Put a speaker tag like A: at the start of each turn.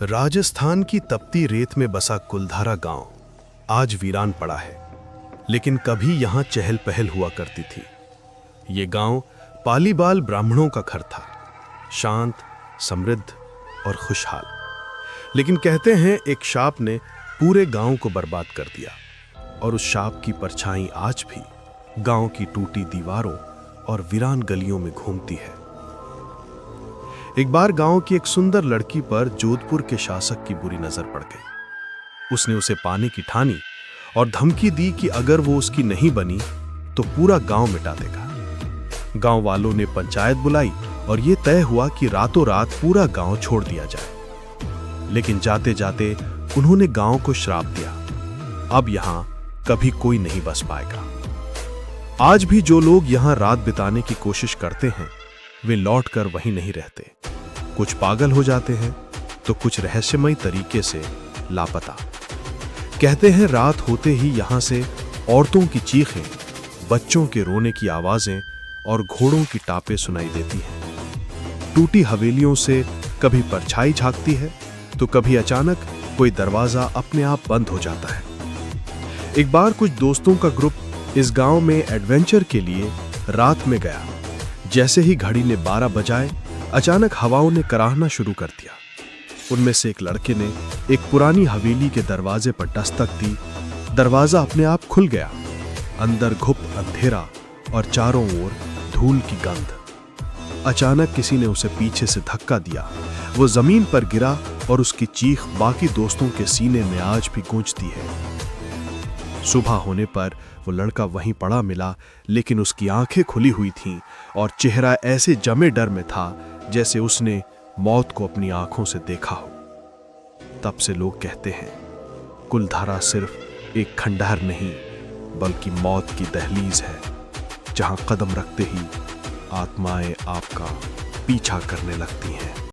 A: राजस्थान की तपती रेत में बसा कुलधारा गांव आज वीरान पड़ा है, लेकिन कभी यहां चहल पहल हुआ करती थी। ये गांव पालीबाल ब्राह्मणों का घर था, शांत, समृद्ध और खुशहाल। लेकिन कहते हैं एक शाप ने पूरे गांव को बर्बाद कर दिया, और उस शाप की परछाई आज भी गांव की टूटी दीवारों और वीरान गलियों में घूमती है। एक बार गांव की एक सुंदर लड़की पर जोधपुर के शासक की बुरी नजर पड़ गई। उसने उसे पाने की ठानी और धमकी दी कि अगर वो उसकी नहीं बनी तो पूरा गांव मिटा देगा। गांव वालों ने पंचायत बुलाई और यह तय हुआ कि रातों रात पूरा गांव छोड़ दिया जाए। लेकिन जाते जाते उन्होंने गांव को श्राप दिया, अब यहां कभी कोई नहीं बस पाएगा। आज भी जो लोग यहां रात बिताने की कोशिश करते हैं वे लौटकर वहीं नहीं रहते। कुछ पागल हो जाते हैं तो कुछ रहस्यमयी तरीके से लापता। कहते हैं रात होते ही यहां से औरतों की चीखें, बच्चों के रोने की आवाजें और घोड़ों की टापें सुनाई देती हैं। टूटी हवेलियों से कभी परछाई झांकती है तो कभी अचानक कोई दरवाजा अपने आप बंद हो जाता है। एक बार कुछ दोस्तों का ग्रुप इस गांव में एडवेंचर के लिए रात में गया। जैसे ही घड़ी ने 12 बजाए, अचानक हवाओं ने कराहना शुरू कर दिया। उनमें से एक लड़के ने एक पुरानी हवेली के दरवाजे पर दस्तक दी। दरवाजा अपने आप खुल गया। अंदर घुप अंधेरा और चारों ओर धूल की गंध। अचानक किसी ने उसे पीछे से धक्का दिया। वो जमीन पर गिरा और उसकी चीख बाकी दोस्तों के सीने में आज भी गूंजती है। सुबह होने पर वो लड़का वहीं पड़ा मिला, लेकिन उसकी आंखें खुली हुई थीं और चेहरा ऐसे जमे डर में था जैसे उसने मौत को अपनी आंखों से देखा हो। तब से लोग कहते हैं कुलधारा सिर्फ एक खंडहर नहीं बल्कि मौत की दहलीज है, जहां कदम रखते ही आत्माएं आपका पीछा करने लगती हैं।